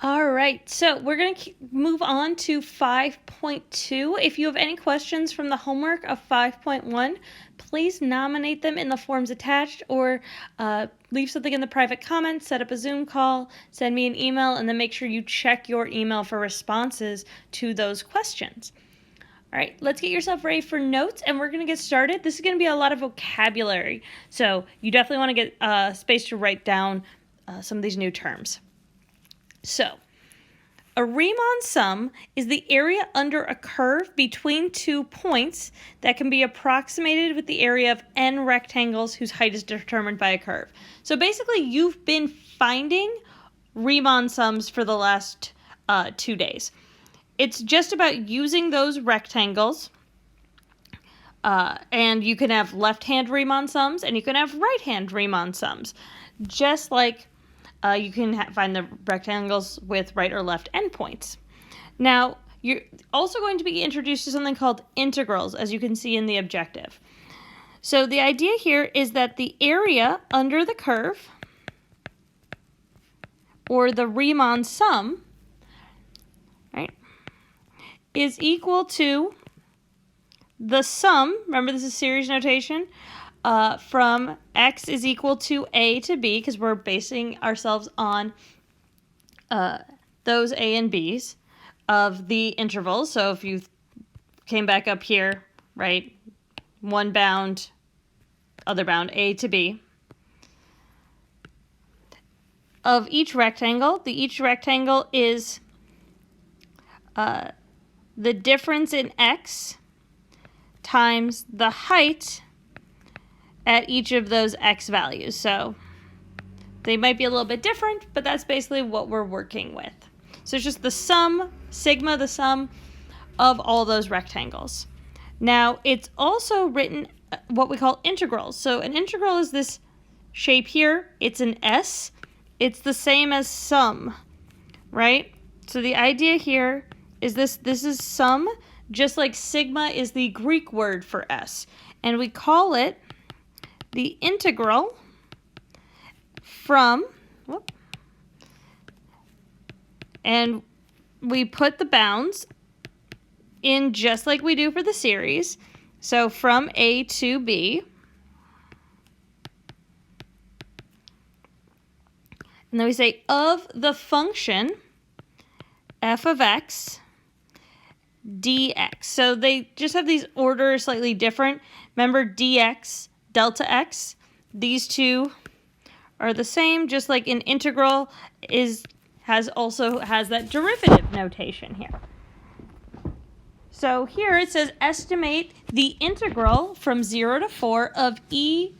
All right, so we're going to move on to 5.2. If you have any questions from the homework of 5.1, please nominate them in the forms attached or leave something in the private comments, set up a Zoom call, send me an email, and then make sure you check your email for responses to those questions. All right, let's get yourself ready for notes, and we're going to get started. This is going to be a lot of vocabulary, so you definitely want to get space to write down some of these new terms. So, a Riemann sum is the area under a curve between 2 points that can be approximated with the area of n rectangles whose height is determined by a curve. So basically, you've been finding Riemann sums for the last 2 days. It's just about using those rectangles, and you can have left-hand Riemann sums and you can have right-hand Riemann sums, just like you can find the rectangles with right or left endpoints. Now, you're also going to be introduced to something called integrals, as you can see in the objective. So the idea here is that the area under the curve, or the Riemann sum, right, is equal to the sum, remember this is series notation, from x is equal to a to b, because we're basing ourselves on those a and b's of the intervals. So if you came back up here, right, one bound, other bound, a to b, of each rectangle. Each rectangle is the difference in x times the height at each of those x values. So they might be a little bit different, but that's basically what we're working with. So it's just the sum, sigma, the sum of all those rectangles. Now, it's also written what we call integrals. So an integral is this shape here. It's an S. It's the same as sum, right? So the idea here is this is sum, just like sigma is the Greek word for S. And we call it the integral from, and we put the bounds in just like we do for the series. So from A to B. And then we say of the function f of x dx. So they just have these orders slightly different. Remember dx, delta x, these two are the same, just like an integral has that derivative notation here. So here it says estimate the integral from 0 to 4 of e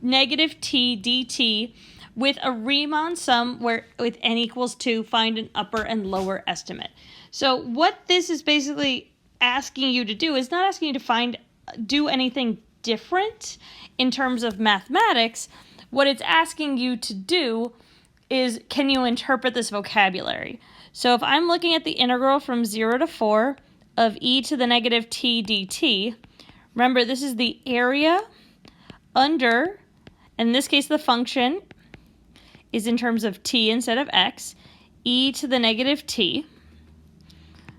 negative t dt with a Riemann sum where with n equals 2, find an upper and lower estimate. So what this is basically asking you to do is not asking you to do anything different in terms of mathematics. What it's asking you to do is, can you interpret this vocabulary? So if I'm looking at the integral from 0 to 4 of e to the negative t dt, remember this is the area under, in this case the function is in terms of t instead of x, e to the negative t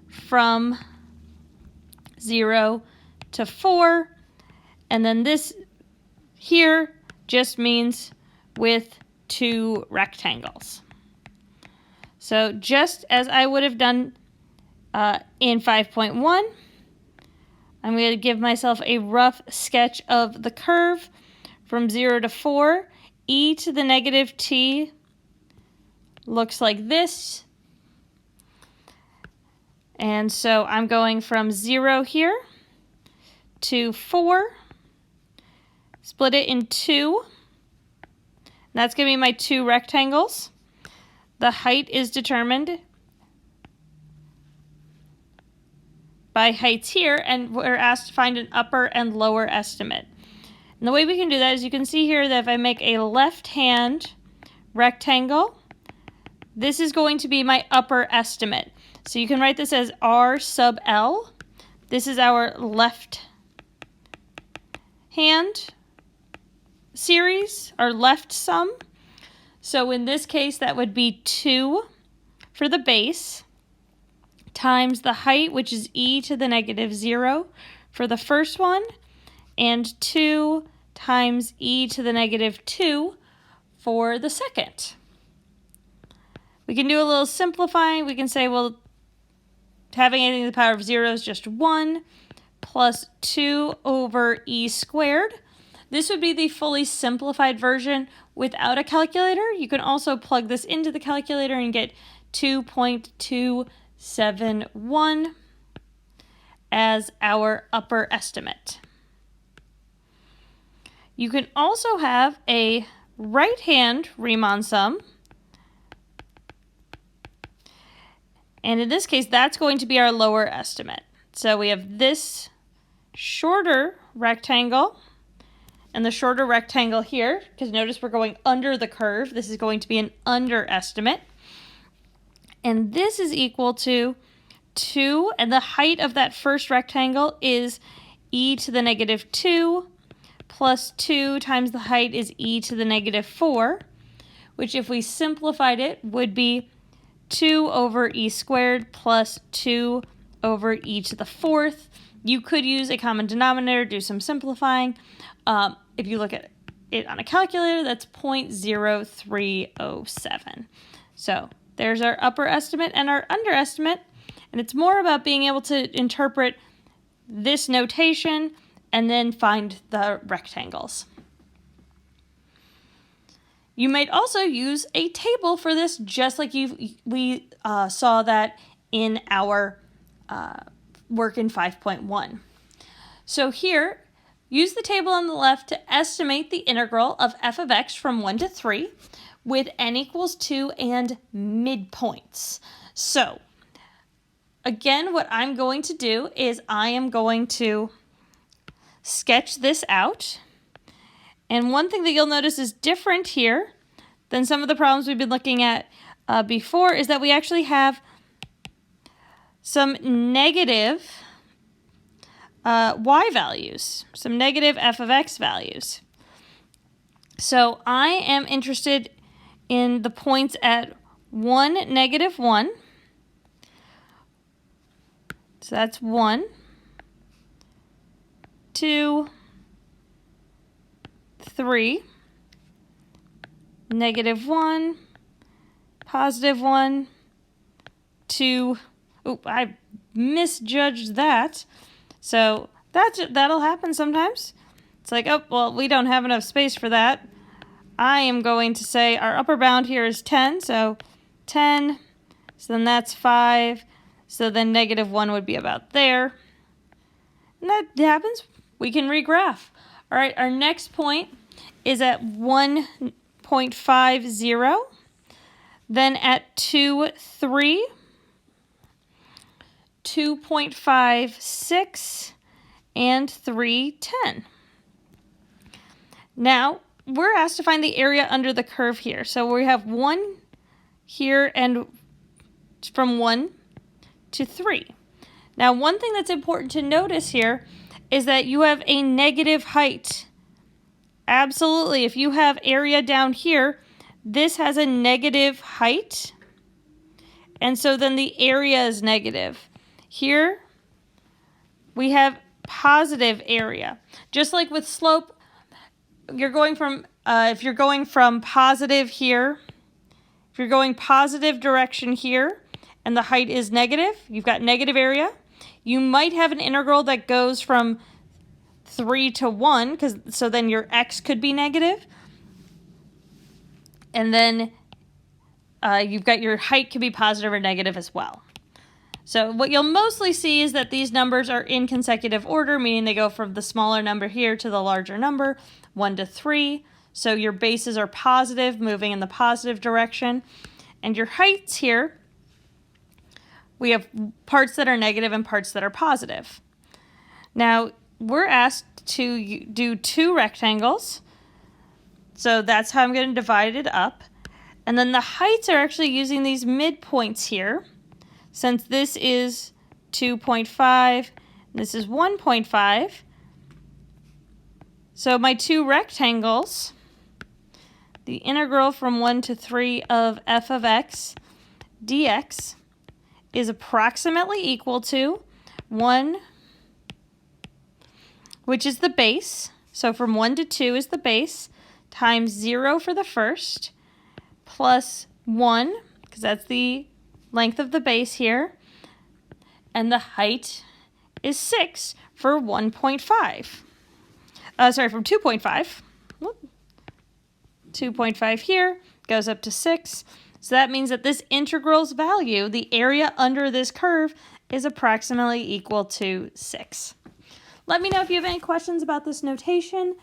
from 0 to 4, and then this here just means with 2 rectangles. So just as I would have done in 5.1, I'm going to give myself a rough sketch of the curve from 0 to 4. E to the negative t looks like this. And so I'm going from 0 here to 4. Split it in 2. That's going to be my 2 rectangles. The height is determined by heights here, and we're asked to find an upper and lower estimate. And the way we can do that is you can see here that if I make a left-hand rectangle, this is going to be my upper estimate. So you can write this as R sub L. This is our left hand series, our left sum. So in this case, that would be 2 for the base times the height, which is e to the negative 0 for the first one, and 2 times e to the negative 2 for the second. We can do a little simplifying. We can say, well, having anything to the power of 0 is just 1 plus 2 over e squared. This would be the fully simplified version without a calculator. You can also plug this into the calculator and get 2.271 as our upper estimate. You can also have a right-hand Riemann sum. And in this case, that's going to be our lower estimate. So we have this shorter rectangle and the shorter rectangle here, because notice we're going under the curve. This is going to be an underestimate. And this is equal to 2, and the height of that first rectangle is e to the negative 2, plus 2 times the height is e to the negative 4, which if we simplified it would be 2 over e squared plus 2 over e to the 4th. You could use a common denominator, do some simplifying. If you look at it on a calculator, that's 0.0307. So there's our upper estimate and our underestimate, and it's more about being able to interpret this notation and then find the rectangles. You might also use a table for this, just like we saw that in our work in 5.1. So here, use the table on the left to estimate the integral of f of x from 1 to 3 with n equals 2 and midpoints. So again, what I'm going to do is I am going to sketch this out. And one thing that you'll notice is different here than some of the problems we've been looking at before is that we actually have some negative y values, some negative f of x values. So I am interested in the points at 1, negative 1. So that's 1, 2, 3, negative 1, positive 1, 2. Oop, I misjudged that. So that'll happen sometimes. It's like, oh, well, we don't have enough space for that. I am going to say our upper bound here is 10, so 10, so then that's 5, so then negative 1 would be about there. And that happens. We can regraph. All right, our next point is at 1.50, then at 2, 3, 2.56, and 3, 10. Now, we're asked to find the area under the curve here. So we have 1 here and from 1 to 3. Now, one thing that's important to notice here is that you have a negative height. Absolutely, if you have area down here, this has a negative height, and so then the area is negative. Here, we have positive area. Just like with slope, you're going from, if you're going from positive here, if you're going positive direction here, and the height is negative, you've got negative area. You might have an integral that goes from 3 to 1, so then your x could be negative. And then you've got your height could be positive or negative as well. So what you'll mostly see is that these numbers are in consecutive order, meaning they go from the smaller number here to the larger number, 1 to 3. So your bases are positive, moving in the positive direction. And your heights here, we have parts that are negative and parts that are positive. Now, we're asked to do 2 rectangles. So that's how I'm going to divide it up. And then the heights are actually using these midpoints here. Since this is 2.5, this is 1.5. So my 2 rectangles, the integral from 1 to 3 of f of x dx is approximately equal to 1, which is the base. So from 1 to 2 is the base, times 0 for the first, plus 1, because that's the length of the base here, and the height is 6 for 1.5. From 2.5. 2.5 here goes up to 6. So that means that this integral's value, the area under this curve, is approximately equal to 6. Let me know if you have any questions about this notation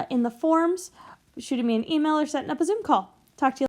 in the forms. Shoot me an email or setting up a Zoom call. Talk to you later.